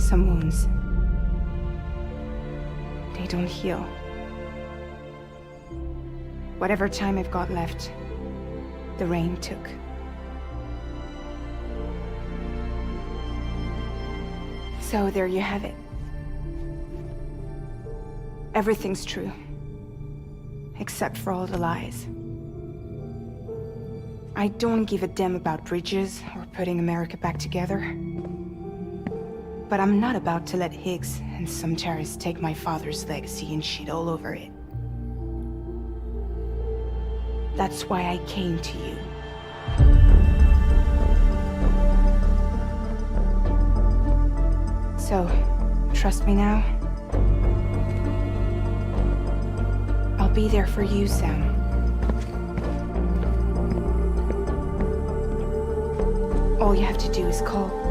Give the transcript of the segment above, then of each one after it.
Some wounds. They don't heal. Whatever time I've got left, the rain took. So there you have it. Everything's true. Except for all the lies. I don't give a damn about bridges or putting America back together. But I'm not about to let Higgs and some terrorists take my father's legacy and shit all over it. That's why I came to you. So, trust me now? I'll be there for you, Sam. All you have to do is call.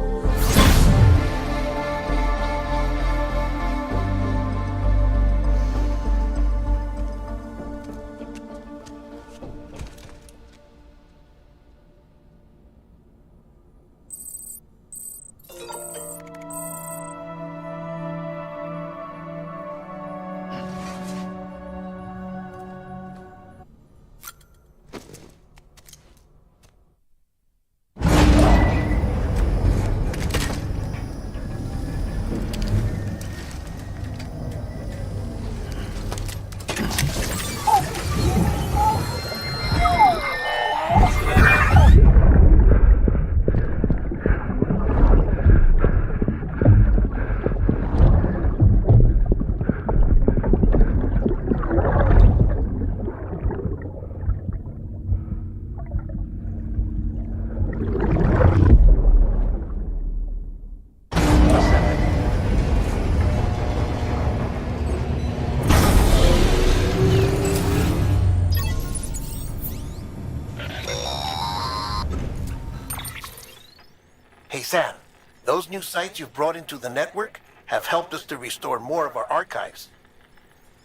Hey Sam, those new sites you've brought into the network have helped us to restore more of our archives.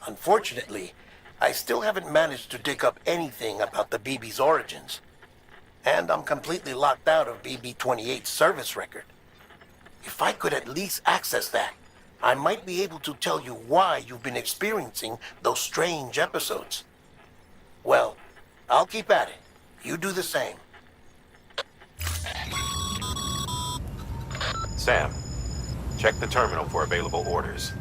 Unfortunately, I still haven't managed to dig up anything about the BB's origins. And I'm completely locked out of BB-28's service record. If I could at least access that, I might be able to tell you why you've been experiencing those strange episodes. Well, I'll keep at it. You do the same. Sam, check the terminal for available orders.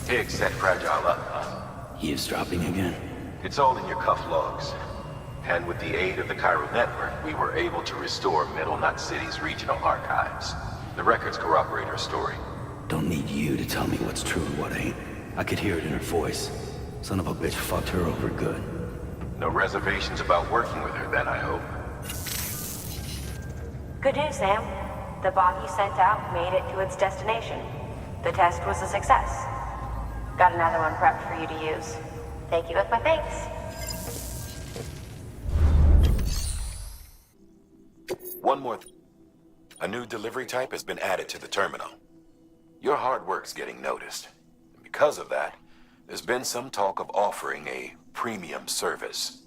Higgs set Fragile up. Eavesdropping again? It's all in your cuff logs. And with the aid of the Cairo network, we were able to restore Middle Knot City's regional archives. The records corroborate her story. Don't need you to tell me what's true and what ain't. I could hear it in her voice. Son of a bitch fucked her over good. No reservations about working with her then, I hope. Good news, Sam. The bot you sent out made it to its destination. The test was a success. Got another one prepped for you to use. Take you with my thanks. One more A new delivery type has been added to the terminal. Your hard work's getting noticed. And because of that, there's been some talk of offering a premium service.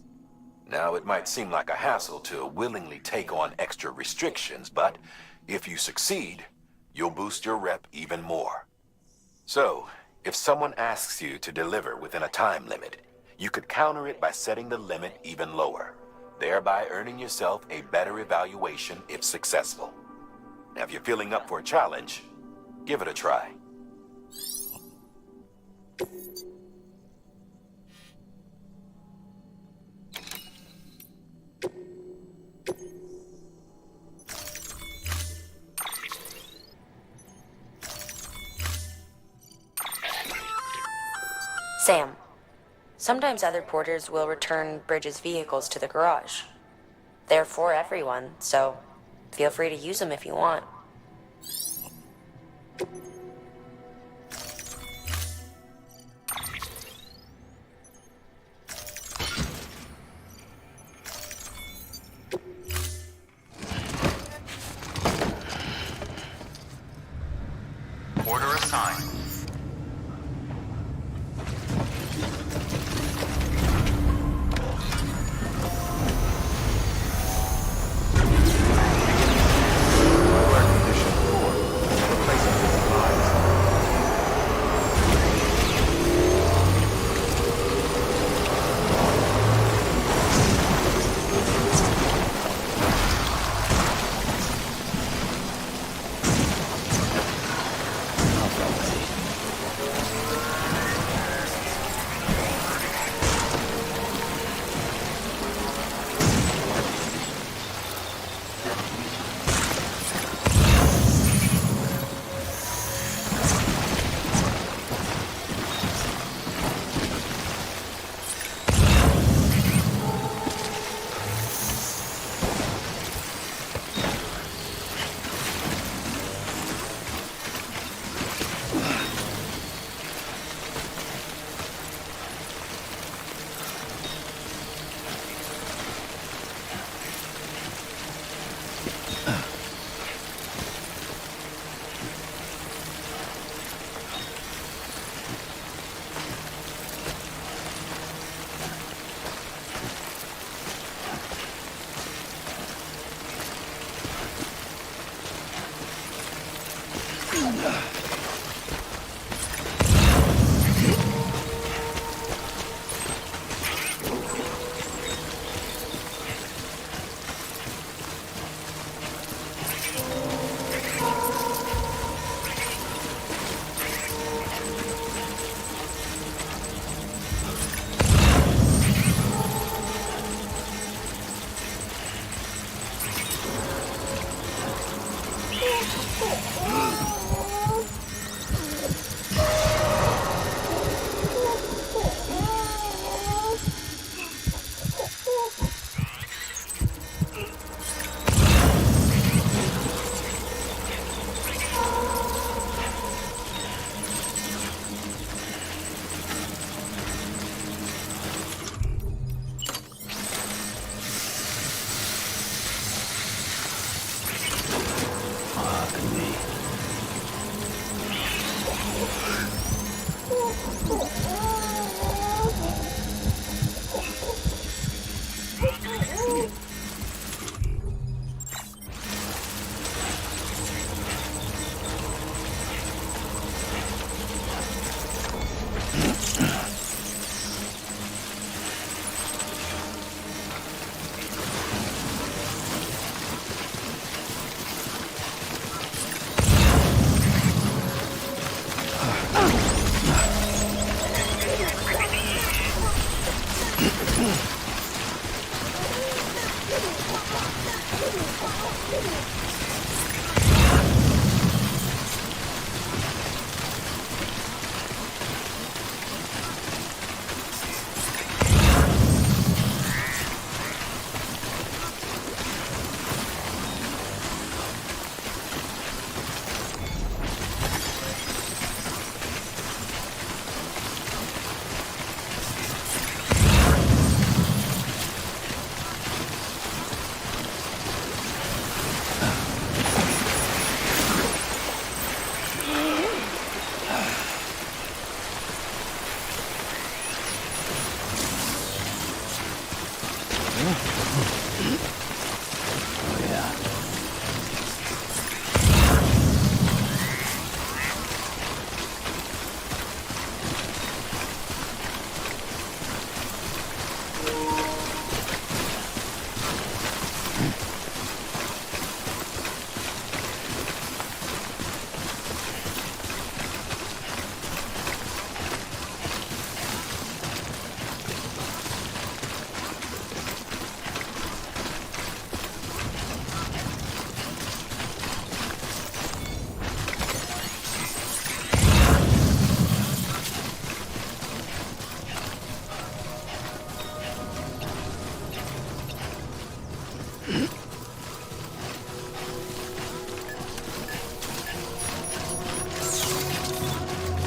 Now, it might seem like a hassle to willingly take on extra restrictions, but if you succeed, you'll boost your rep even more. So, if someone asks you to deliver within a time limit, you could counter it by setting the limit even lower, thereby earning yourself a better evaluation if successful. Now, if you're feeling up for a challenge, give it a try. Sam, sometimes other porters will return Bridges' vehicles to the garage. They're for everyone, so feel free to use them if you want. Order assigned.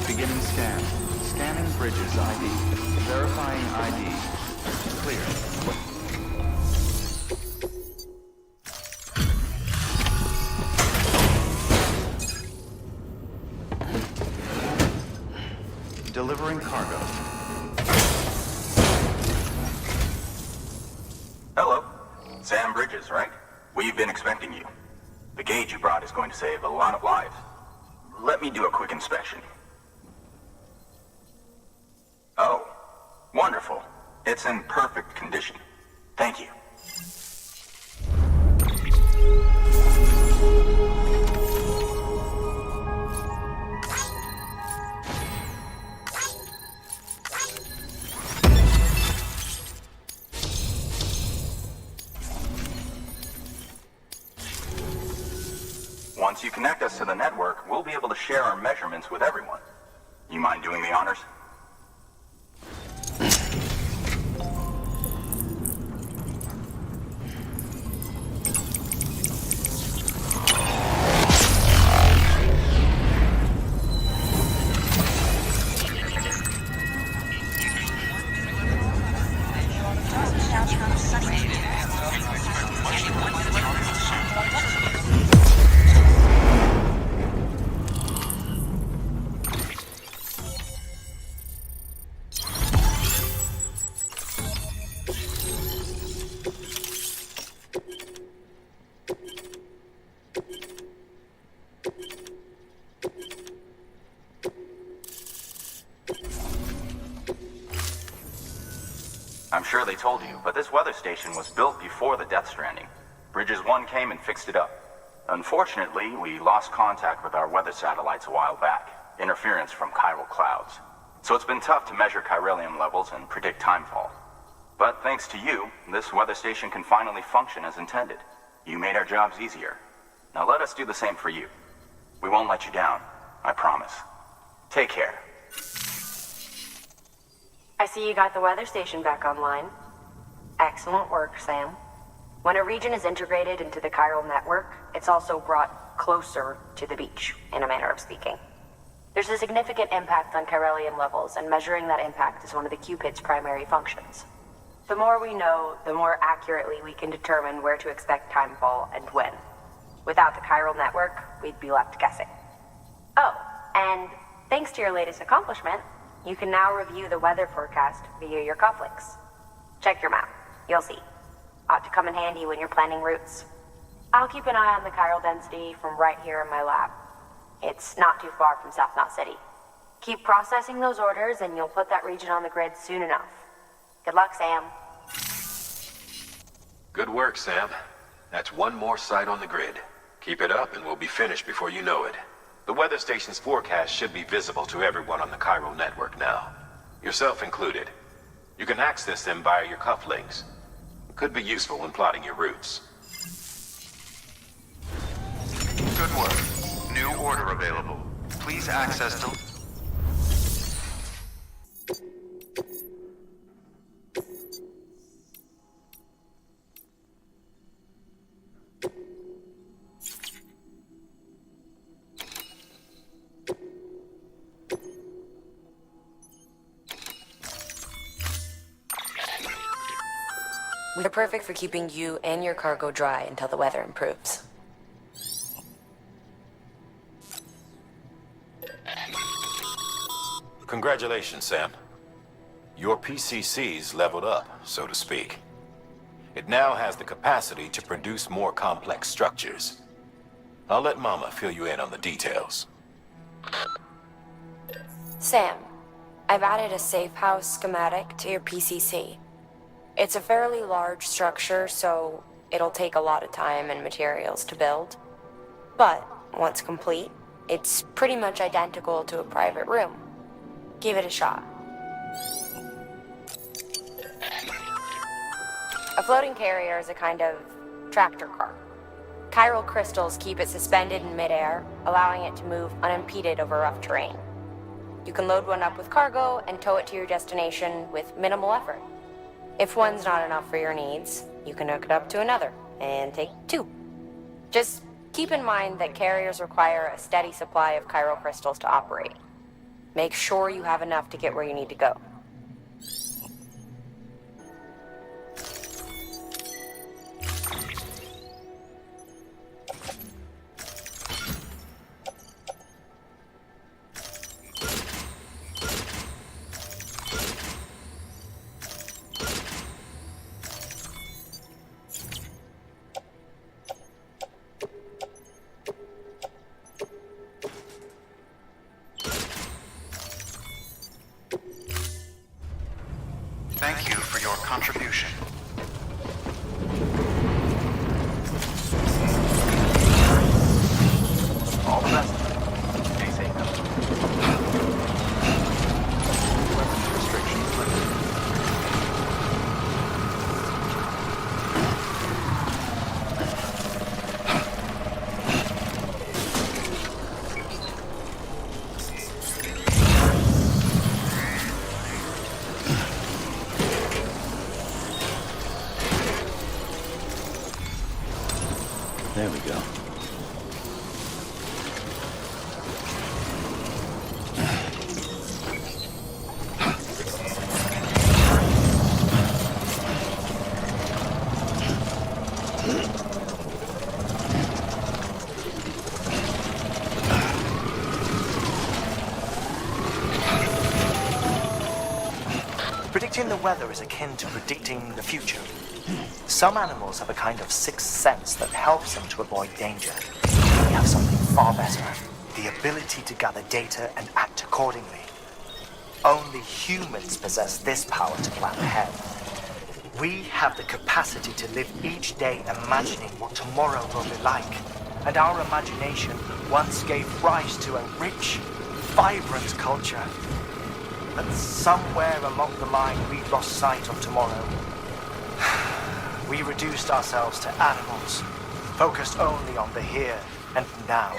Beginning scan. Scanning bridges ID. Verifying ID. Clear. Delivering cargo. Hello. Sam Bridges, right? We've been expecting you. The gauge you brought is going to save a lot of lives. Let me do a quick inspection. Oh, wonderful. It's in perfect condition. Thank you. Once you connect us to the network, we'll be able to share our measurements with everyone. You mind doing the honors? Now sure they told you, but this weather station was built before the Death Stranding. Bridges 1 came and fixed it up. Unfortunately, we lost contact with our weather satellites a while back. Interference from chiral clouds. So it's been tough to measure chiralium levels and predict timefall. But thanks to you, this weather station can finally function as intended. You made our jobs easier. Now let us do the same for you. We won't let you down, I promise. Take care. I see you got the weather station back online. Excellent work, Sam. When a region is integrated into the chiral network, it's also brought closer to the beach, in a manner of speaking. There's a significant impact on chiralium levels, and measuring that impact is one of the Cupid's primary functions. The more we know, the more accurately we can determine where to expect timefall and when. Without the chiral network, we'd be left guessing. Oh, and thanks to your latest accomplishment, you can now review the weather forecast via your cufflinks. Check your map. You'll see. Ought to come in handy when you're planning routes. I'll keep an eye on the chiral density from right here in my lab. It's not too far from South Knot City. Keep processing those orders and you'll put that region on the grid soon enough. Good luck, Sam. Good work, Sam. That's one more site on the grid. Keep it up and we'll be finished before you know it. The weather station's forecast should be visible to everyone on the chiral network now. Yourself included. You can access them via your cufflinks. It could be useful when plotting your routes. Good work. New order available. Please access the... They're perfect for keeping you and your cargo dry until the weather improves. Congratulations, Sam. Your PCC's leveled up, so to speak. It now has the capacity to produce more complex structures. I'll let Mama fill you in on the details. Sam, I've added a safe house schematic to your PCC. It's a fairly large structure, so it'll take a lot of time and materials to build. But once complete, it's pretty much identical to a private room. Give it a shot. A floating carrier is a kind of tractor car. Chiral crystals keep it suspended in midair, allowing it to move unimpeded over rough terrain. You can load one up with cargo and tow it to your destination with minimal effort. If one's not enough for your needs, you can hook it up to another and take two. Just keep in mind that carriers require a steady supply of chiral crystals to operate. Make sure you have enough to get where you need to go. Thank you for your contribution. All the best. Stay safe. Weapons restrictions lifted. There we go. Predicting the weather is akin to predicting the future. Some animals have a kind of sixth sense that helps them to avoid danger. We have something far better, the ability to gather data and act accordingly. Only humans possess this power to plan ahead. We have the capacity to live each day imagining what tomorrow will be like. And our imagination once gave rise to a rich, vibrant culture. But somewhere along the line, we lost sight of tomorrow. We reduced ourselves to animals, focused only on the here and now.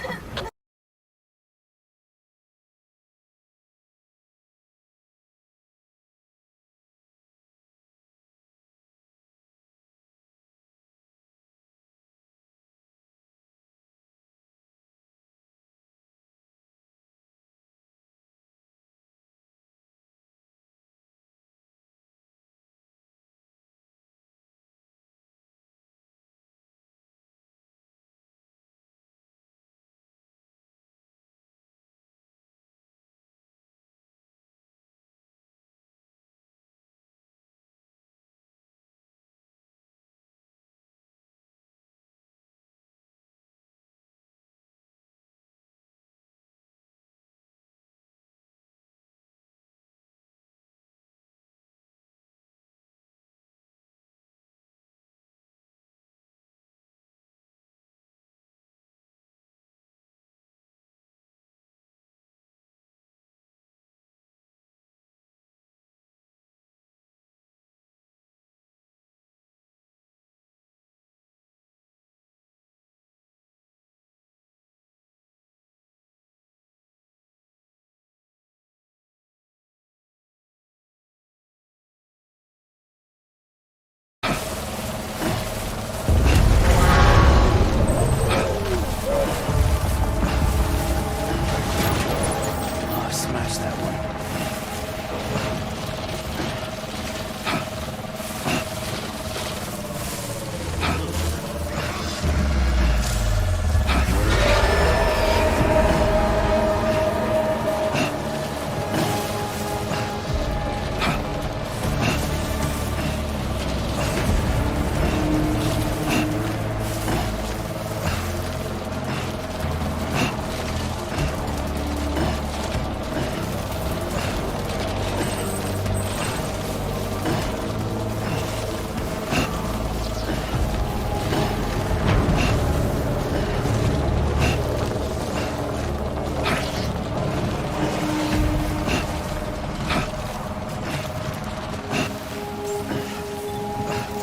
Oh, smash that one.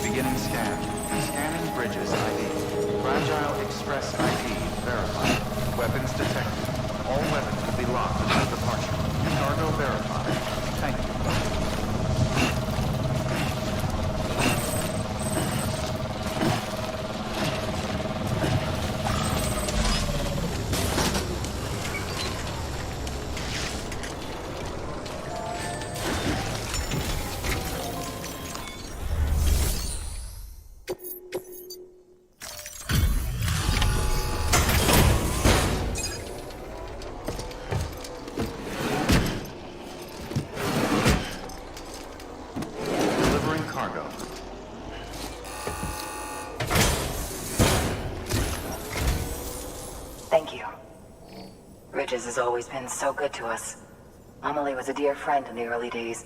Beginning scan. Scanning bridges ID. Fragile Express ID verified. Weapons detected. All weapons will be locked until departure. Cargo verified. Thank you. Delivering cargo. Thank you. Bridges has always been so good to us. Amelie was a dear friend in the early days.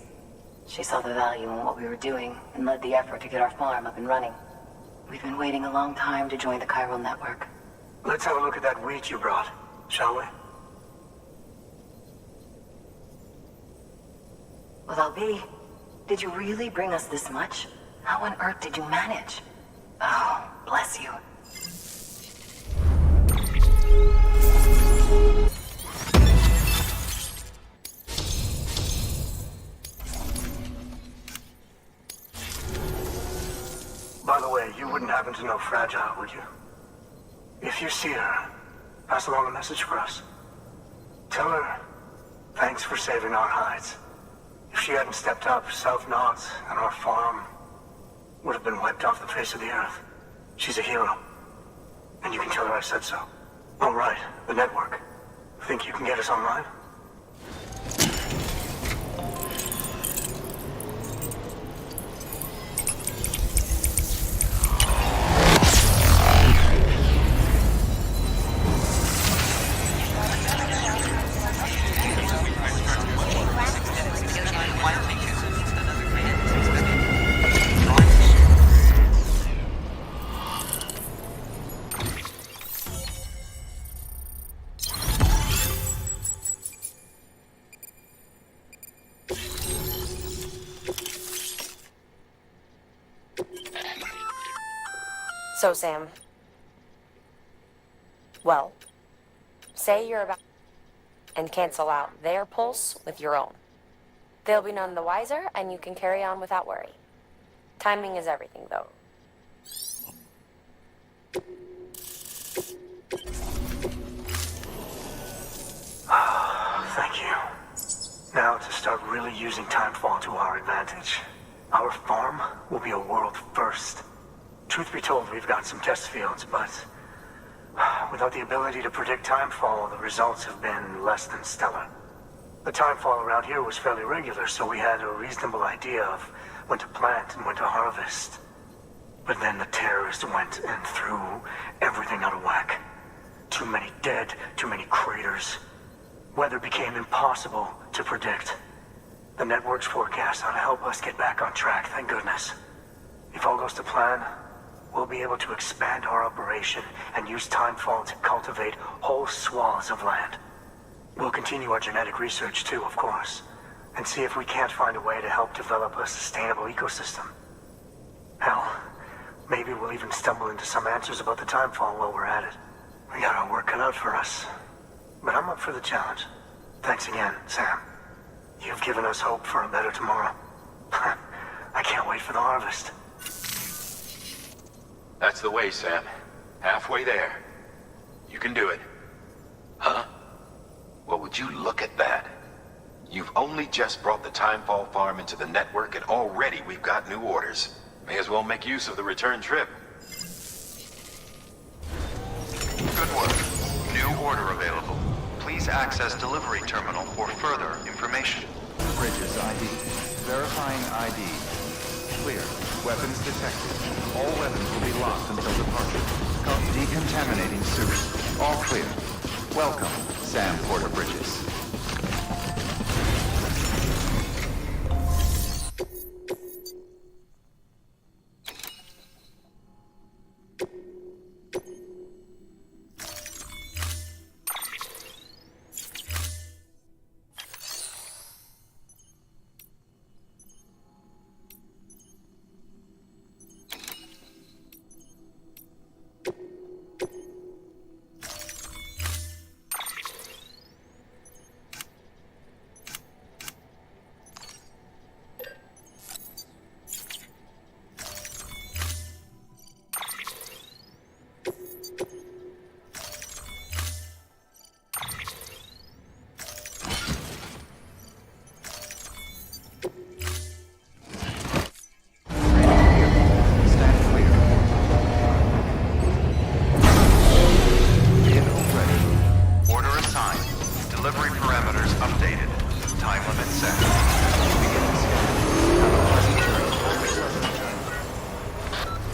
She saw the value in what we were doing and led the effort to get our farm up and running. We've been waiting a long time to join the chiral network. Let's have a look at that wheat you brought, shall we? Well, Albi, did you really bring us this much? How on earth did you manage? Oh, bless you. By the way, you wouldn't happen to know Fragile, would you? If you see her, pass along a message for us. Tell her, thanks for saving our hides. If she hadn't stepped up, South Knots and our farm would have been wiped off the face of the earth. She's a hero. And you can tell her I said so. All right, the network. Think you can get us online? So, Sam. Well, say you're about and cancel out their pulse with your own. They'll be none the wiser, and you can carry on without worry. Timing is everything, though. Thank you. Now to start really using timefall to our advantage. Our farm will be a world first. Truth be told, we've got some test fields, but without the ability to predict timefall, the results have been less than stellar. The timefall around here was fairly regular, so we had a reasonable idea of when to plant and when to harvest. But then the terrorists went and threw everything out of whack. Too many dead, too many craters. Weather became impossible to predict. The network's forecast ought to help us get back on track, thank goodness. If all goes to plan, we'll be able to expand our operation and use timefall to cultivate whole swaths of land. We'll continue our genetic research too, of course, and see if we can't find a way to help develop a sustainable ecosystem. Hell, maybe we'll even stumble into some answers about the timefall while we're at it. We got our work cut out for us, but I'm up for the challenge. Thanks again, Sam. You've given us hope for a better tomorrow. I can't wait for the harvest. That's the way, Sam. Halfway there. You can do it. Huh? Well, would you look at that? You've only just brought the Timefall farm into the network, and already we've got new orders. May as well make use of the return trip. Good work. New order available. Please access delivery terminal for further information. Bridges ID. Verifying ID. Clear. Weapons detected. All weapons will be locked until departure. Decontaminating suit. All clear. Welcome, Sam Porter Bridges.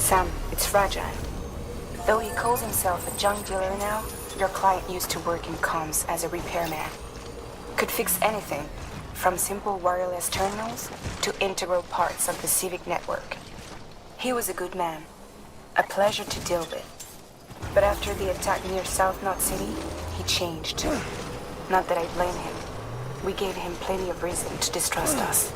Sam, it's fragile. Though he calls himself a junk dealer now, your client used to work in comms as a repairman. Could fix anything, from simple wireless terminals to integral parts of the civic network. He was a good man, a pleasure to deal with. But after the attack near South Knot City, he changed. Not that I blame him. We gave him plenty of reason to distrust us.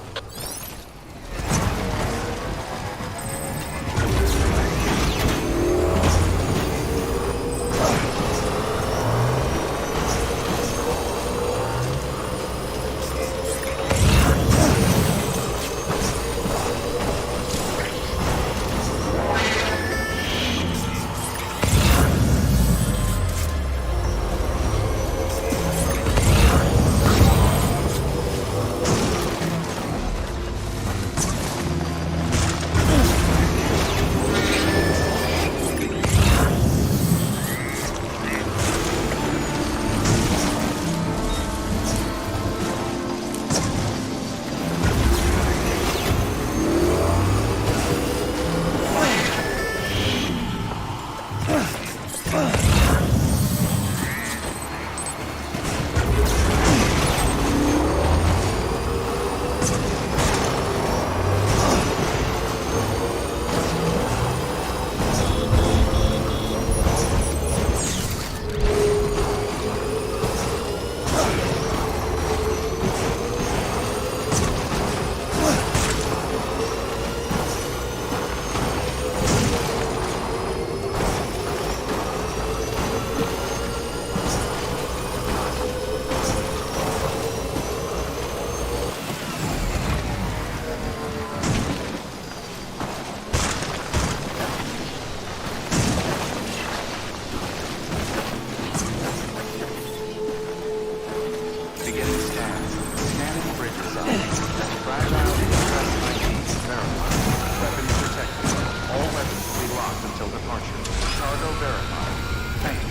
departure. Cargo verified. Thank you.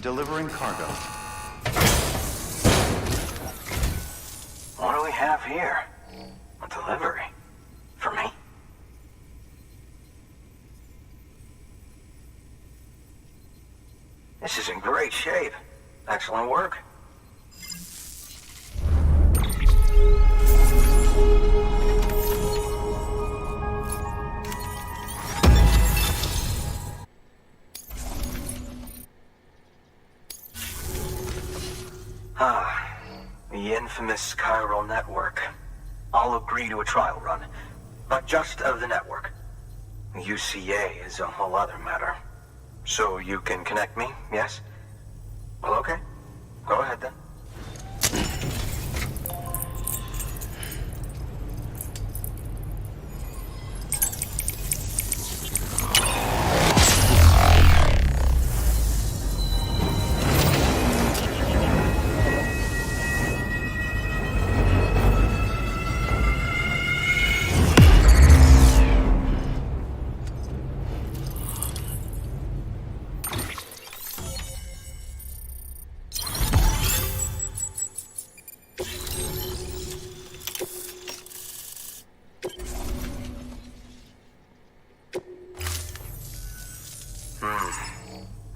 Delivering cargo. What do we have here? A delivery? For me? This is in great shape. Excellent work. The infamous chiral network. I'll agree to a trial run, but just of the network. UCA is a whole other matter. So you can connect me, yes? Well, okay. Go ahead then.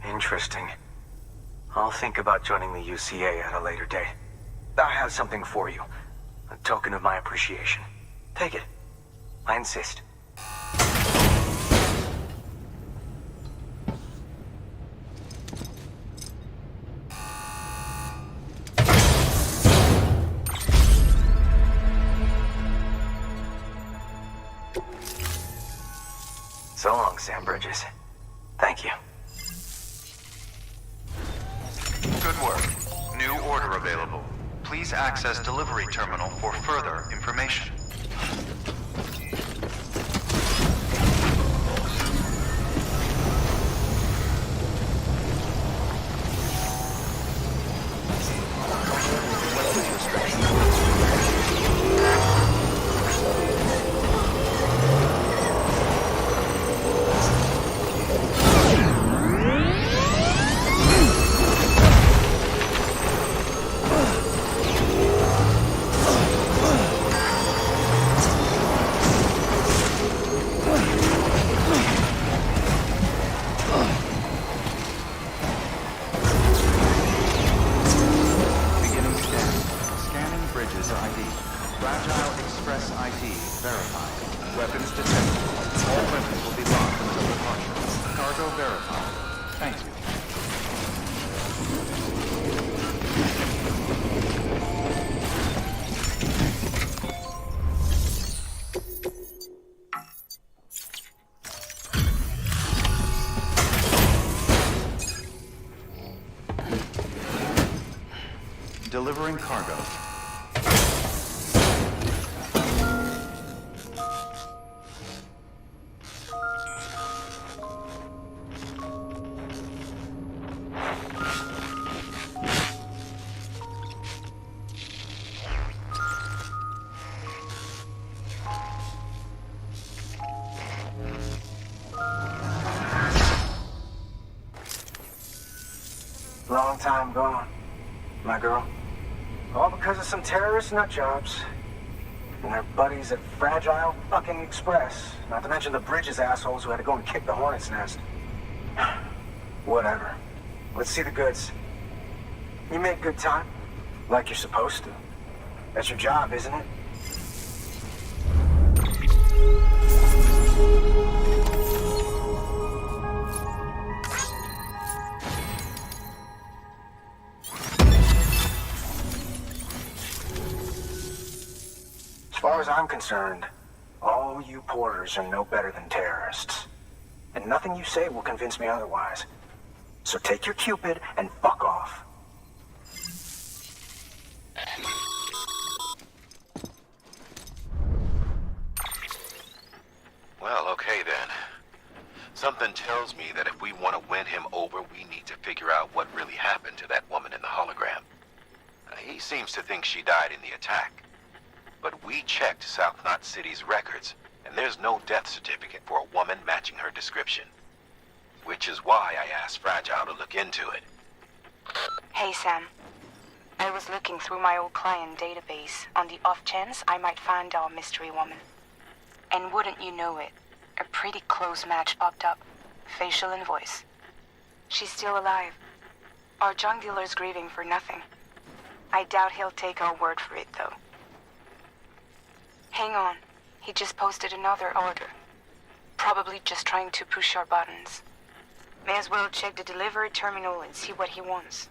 Interesting. I'll think about joining the UCA at a later date. I have something for you. A token of my appreciation. Take it. I insist. So long, Sam Bridges. Thank you. Good work. New order available. Please access delivery terminal for further information. Delivering cargo. Long time gone, my girl. All because of some terrorist nutjobs. And their buddies at Fragile fucking Express. Not to mention the Bridges assholes who had to go and kick the hornet's nest. Whatever. Let's see the goods. You make good time. Like you're supposed to. That's your job, isn't it? As far as I'm concerned, all you porters are no better than terrorists. And nothing you say will convince me otherwise. So take your Cupid and fuck off. Well, okay then. Something tells me that if we want to win him him over, we need to figure out what really happened to that woman in the hologram. He seems to think she died in the attack. But we checked South Knot City's records, and there's no death certificate for a woman matching her description. Which is why I asked Fragile to look into it. Hey, Sam. I was looking through my old client database on the off chance I might find our mystery woman. And wouldn't you know it, a pretty close match popped up. Facial and voice. She's still alive. Our junk dealer's grieving for nothing. I doubt he'll take our word for it, though. Hang on. He just posted another order. Probably just trying to push our buttons. May as well check the delivery terminal and see what he wants.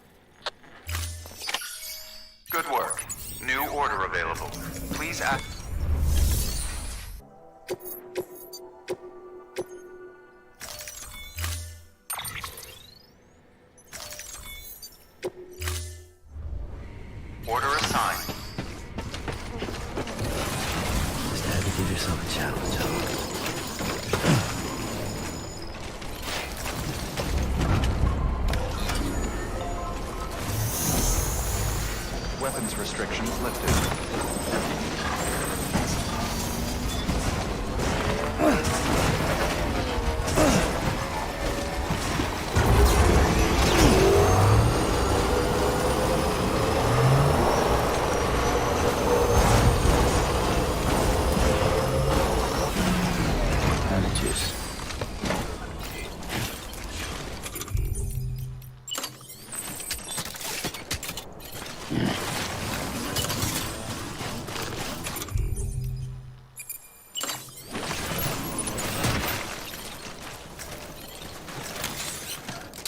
Good work. New order available. Please act. Order assigned. Just had to give yourself a challenge, huh? Weapons restrictions lifted. Managers.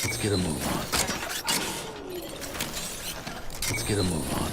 Let's get a move on. Let's get a move on.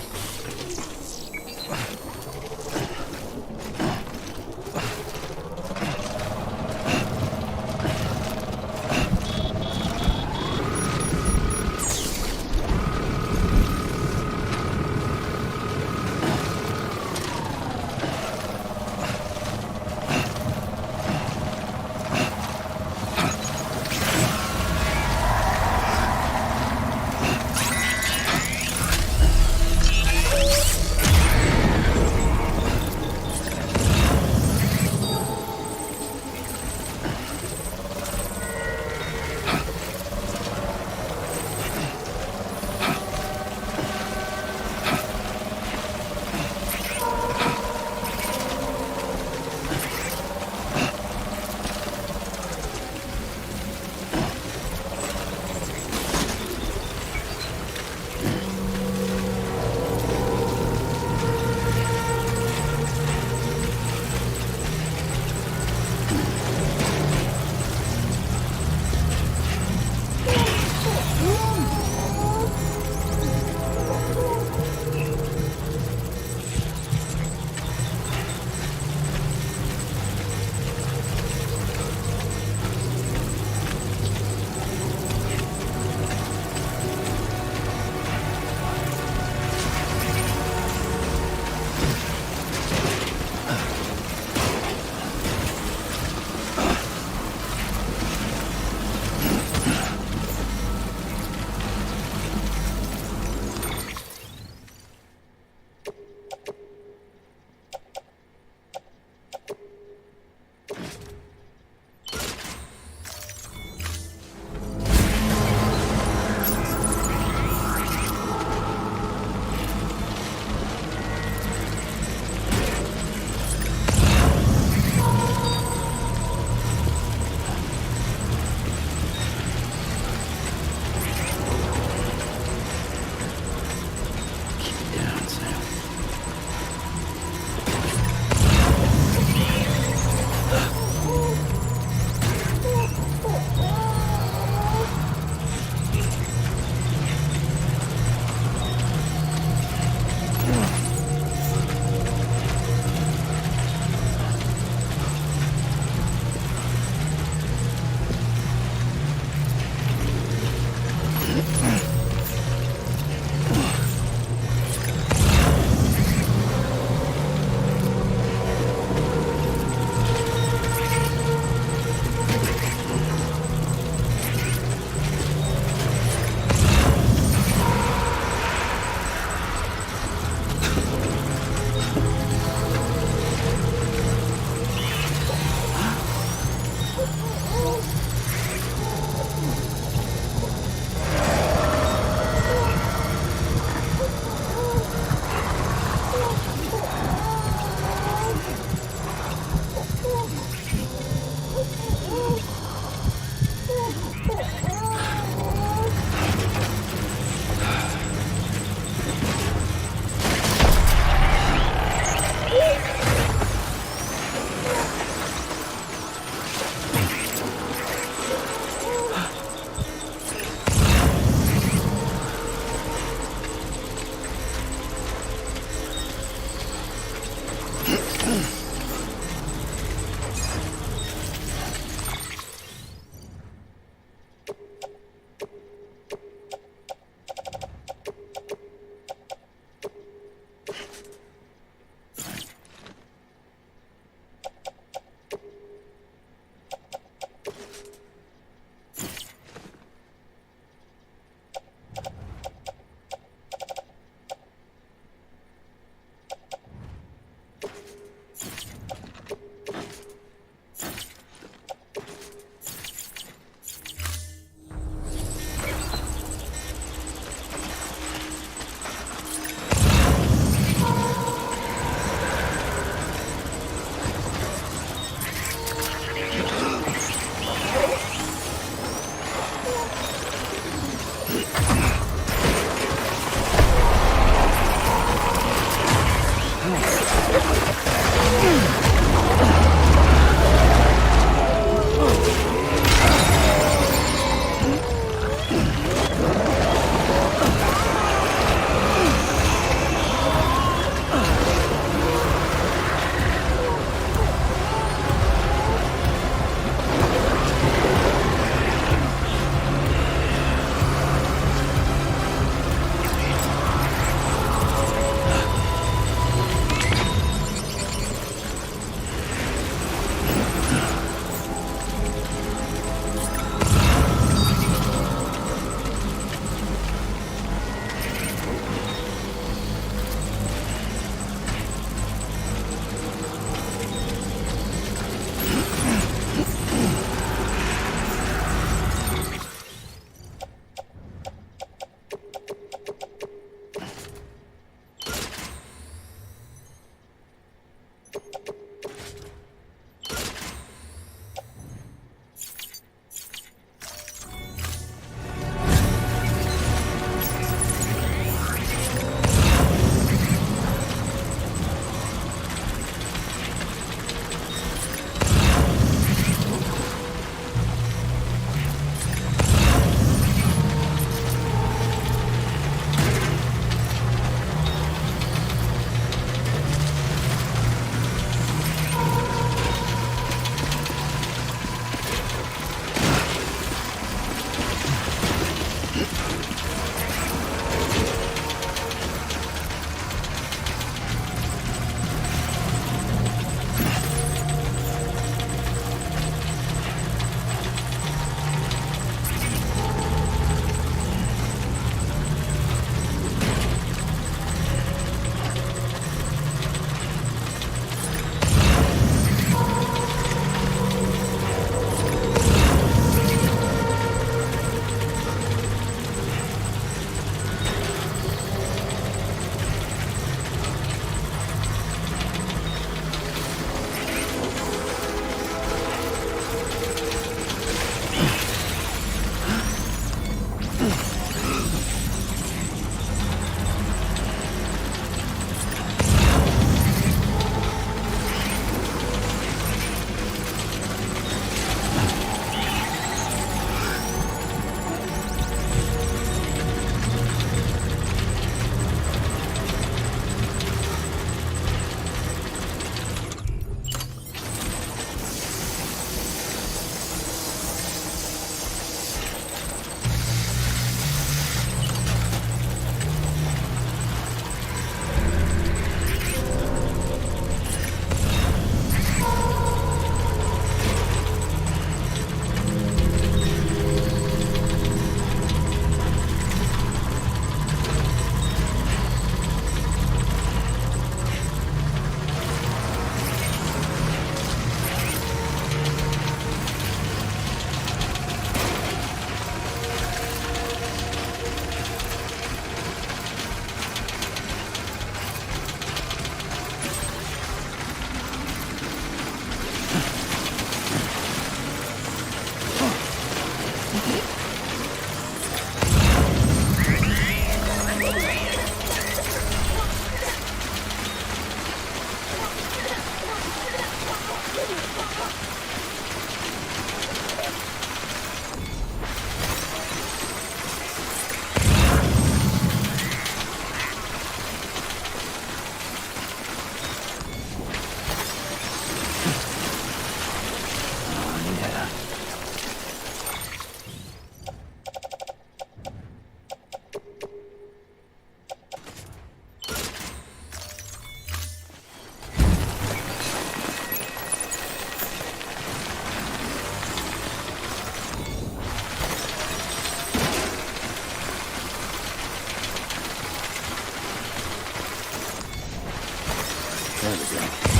There we go.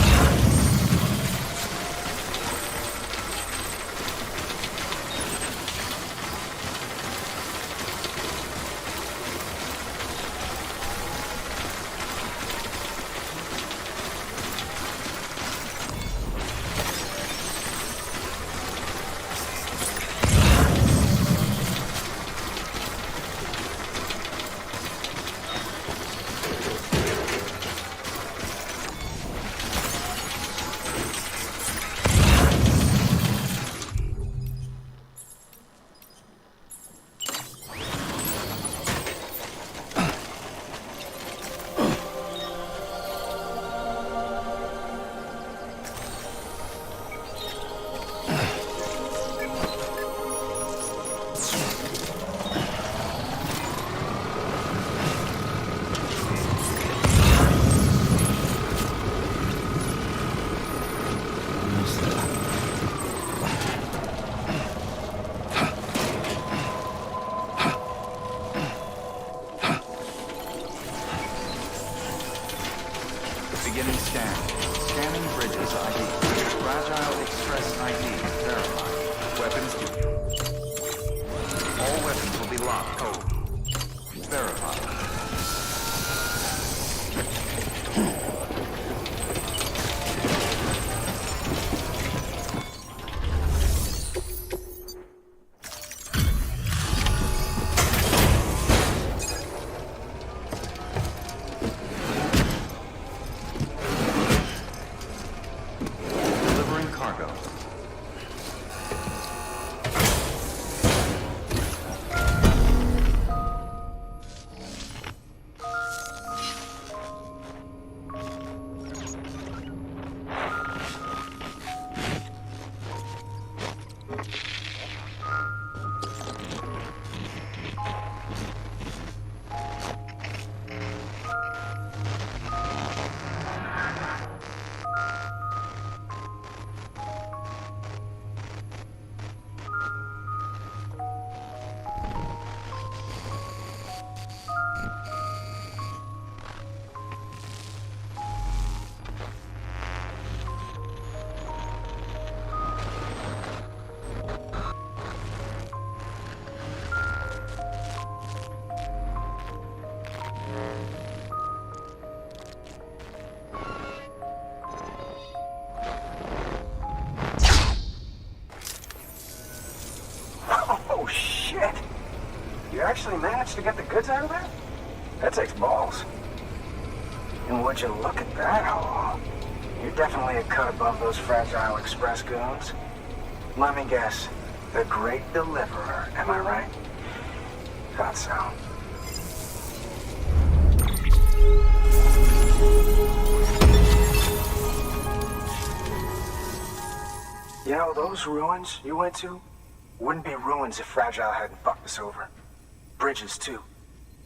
Beginning scan. Scanning bridges ID. Fragile Express ID verified. Weapons deployed. All weapons will be locked. Code verified. actually managed to get the goods out of there? That takes balls. And would you look at that, Outlaw? You're definitely a cut above those fragile express goons. Let me guess. The Great Deliverer, am I right? Thought so. You know, those ruins you went to wouldn't be ruins if Fragile hadn't fucked us over. Bridges, too.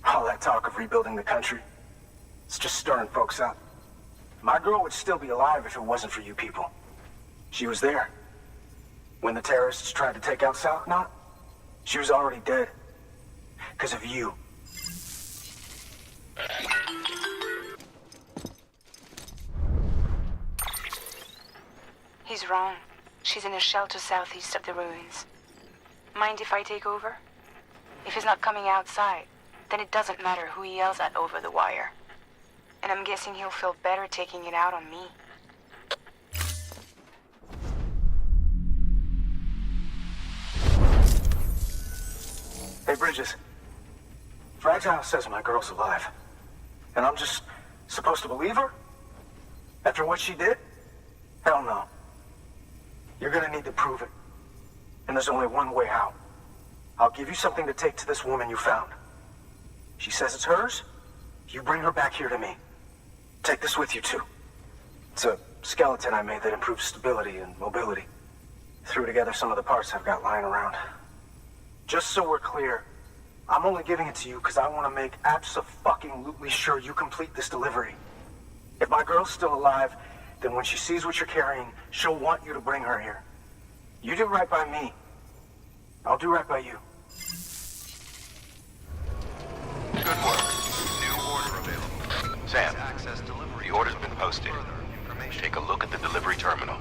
All that talk of rebuilding the country. It's just stirring folks up. My girl would still be alive if it wasn't for you people. She was there. When the terrorists tried to take out South Knot, she was already dead. Because of you. He's wrong. She's in a shelter southeast of the ruins. Mind if I take over? If he's not coming outside, then it doesn't matter who he yells at over the wire. And I'm guessing he'll feel better taking it out on me. Hey, Bridges. Fragile says my girl's alive. And I'm just supposed to believe her? After what she did? Hell no. You're gonna need to prove it. And there's only one way out. I'll give you something to take to this woman you found. She says it's hers. You bring her back here to me. Take this with you, too. It's a skeleton I made that improves stability and mobility. Threw together some of the parts I've got lying around. Just so we're clear, I'm only giving it to you because I want to make abso-fucking-lutely sure you complete this delivery. If my girl's still alive, then when she sees what you're carrying, she'll want you to bring her here. You do right by me. I'll do right by you. Good work. New order available. Sam, the order's been posted. Take a look at the delivery terminal.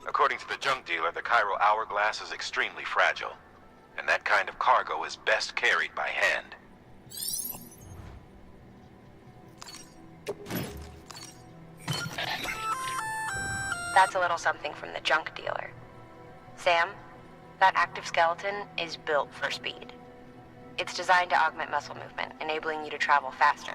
According to the junk dealer, the Cairo hourglass is extremely fragile, and that kind of cargo is best carried by hand. That's a little something from the junk dealer. Sam, that active skeleton is built for speed. It's designed to augment muscle movement, enabling you to travel faster.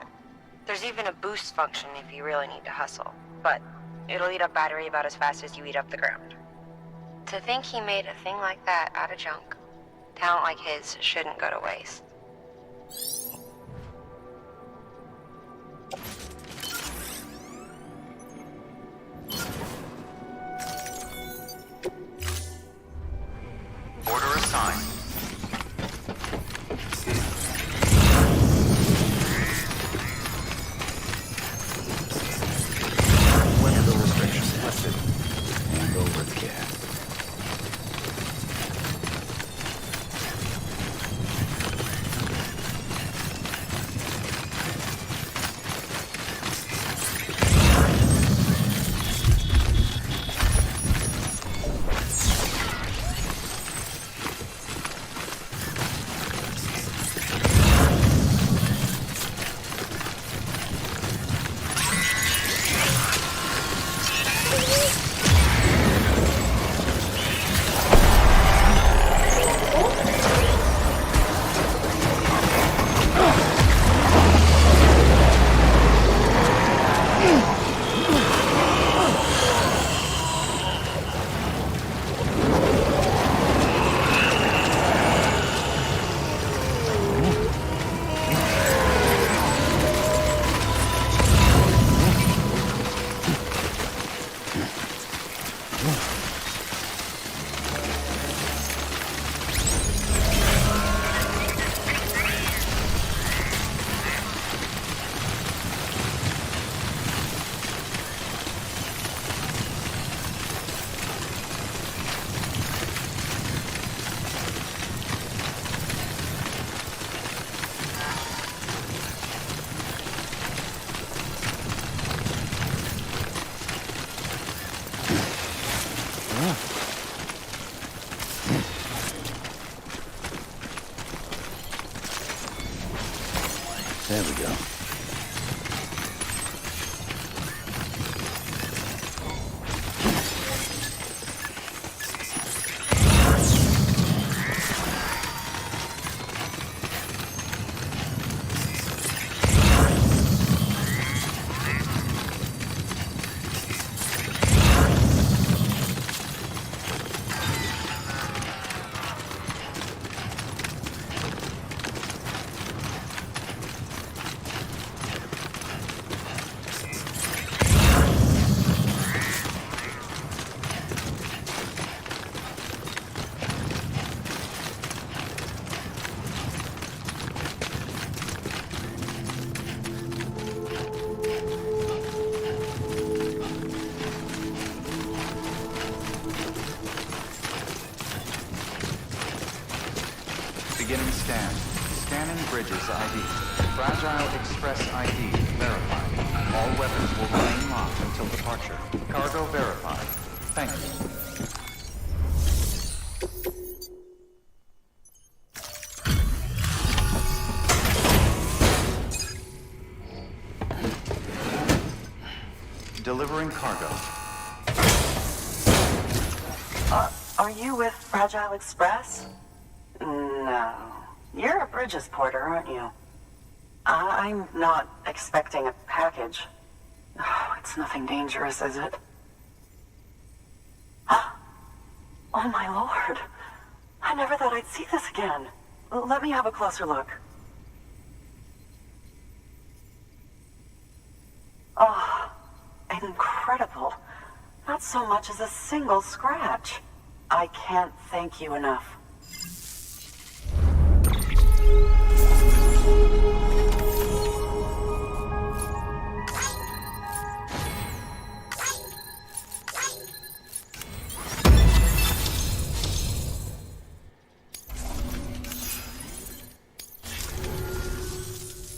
There's even a boost function if you really need to hustle, but it'll eat up battery about as fast as you eat up the ground. To think he made a thing like that out of junk. Talent like his shouldn't go to waste. Order assigned. Weather restrictions lifted. And over the cat. There we go. Bridges ID. Fragile Express ID verified. All weapons will remain locked until departure. Cargo verified. Thank you. Delivering cargo. Are you with Fragile Express? No. You're a Bridges porter, aren't you? I'm not expecting a package. Oh, it's nothing dangerous, is it? Oh my lord. I never thought I'd see this again. Let me have a closer look. Oh, incredible. Not so much as a single scratch. I can't thank you enough.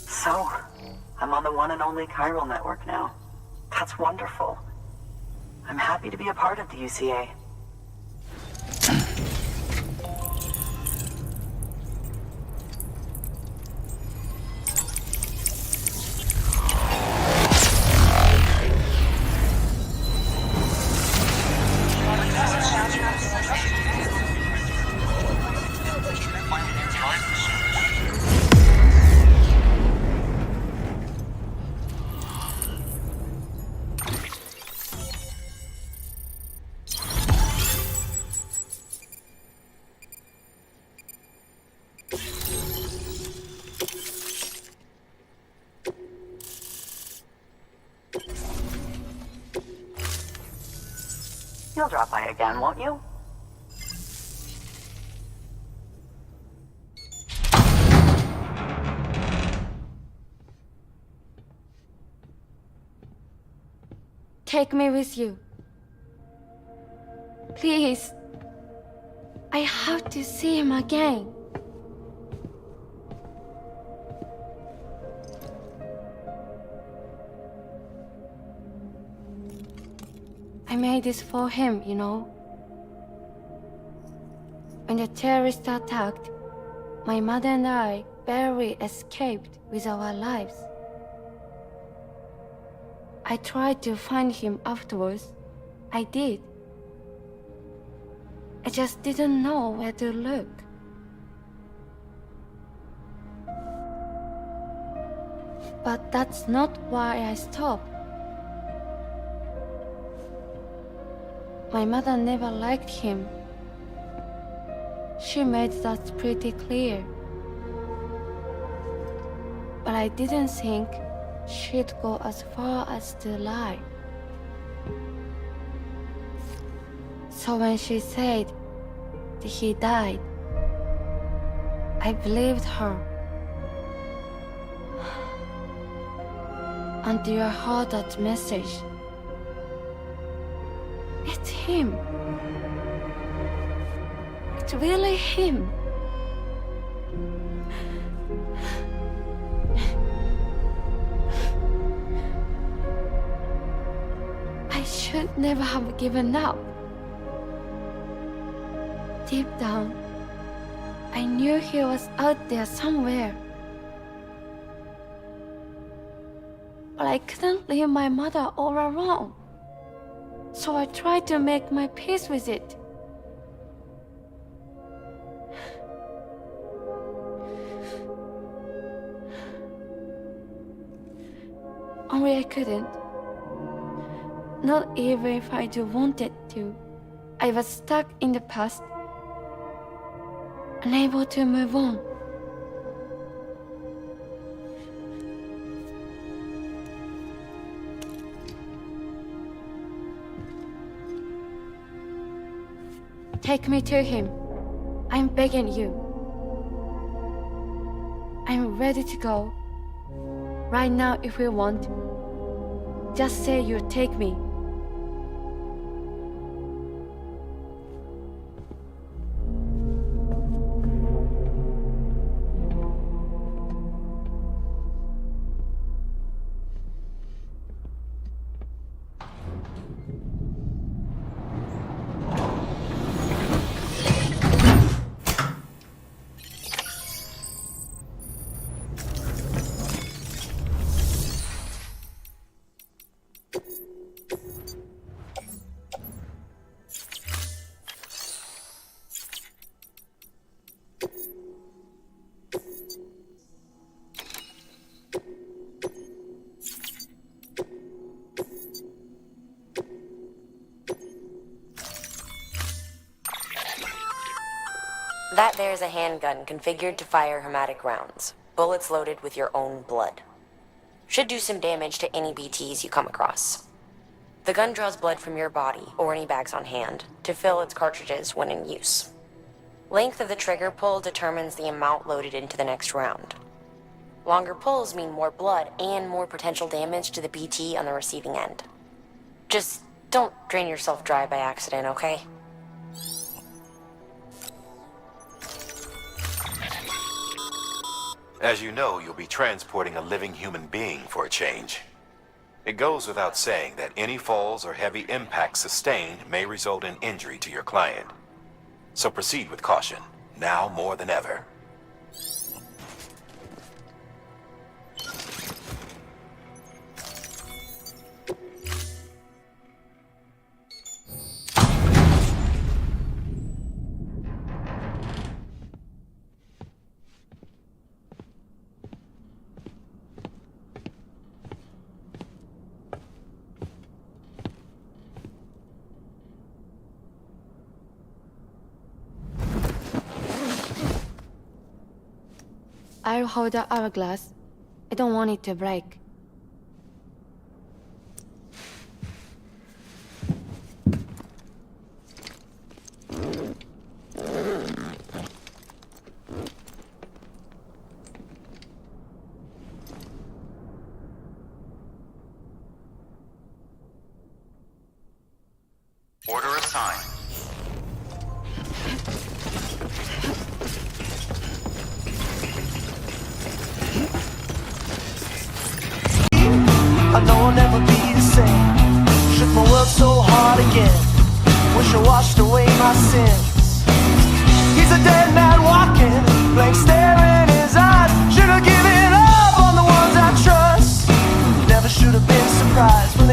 So, I'm on the one and only chiral network now. That's wonderful. I'm happy to be a part of the UCA. You'll drop by again, won't you? Take me with you. Please. I have to see him again. I made this for him, you know. When the terrorists attacked, my mother and I barely escaped with our lives. I tried to find him afterwards. I did. I just didn't know where to look. But that's not why I stopped. My mother never liked him. She made that pretty clear. But I didn't think she'd go as far as to lie. So when she said that he died, I believed her. Until I heard that message. It's him. It's really him. I should never have given up. Deep down, I knew he was out there somewhere. But I couldn't leave my mother all alone. So I tried to make my peace with it. Only I couldn't. Not even if I wanted to. I was stuck in the past, unable to move on. Take me to him. I'm begging you. I'm ready to go. Right now if you want. Just say you'll take me. That there's a handgun configured to fire hematic rounds, bullets loaded with your own blood. Should do some damage to any BTs you come across. The gun draws blood from your body, or any bags on hand, to fill its cartridges when in use. Length of the trigger pull determines the amount loaded into the next round. Longer pulls mean more blood and more potential damage to the BT on the receiving end. Just don't drain yourself dry by accident, okay? As you know, you'll be transporting a living human being for a change. It goes without saying that any falls or heavy impacts sustained may result in injury to your client. So proceed with caution, now more than ever. I'll hold the hourglass. I don't want it to break. Order assigned. I know I'll never be the same. Shook my world so hard again. Wish I washed away my sins. He's a dead man walking, blank stare in his eyes. Should have given up on the ones I trust. Never should have been surprised.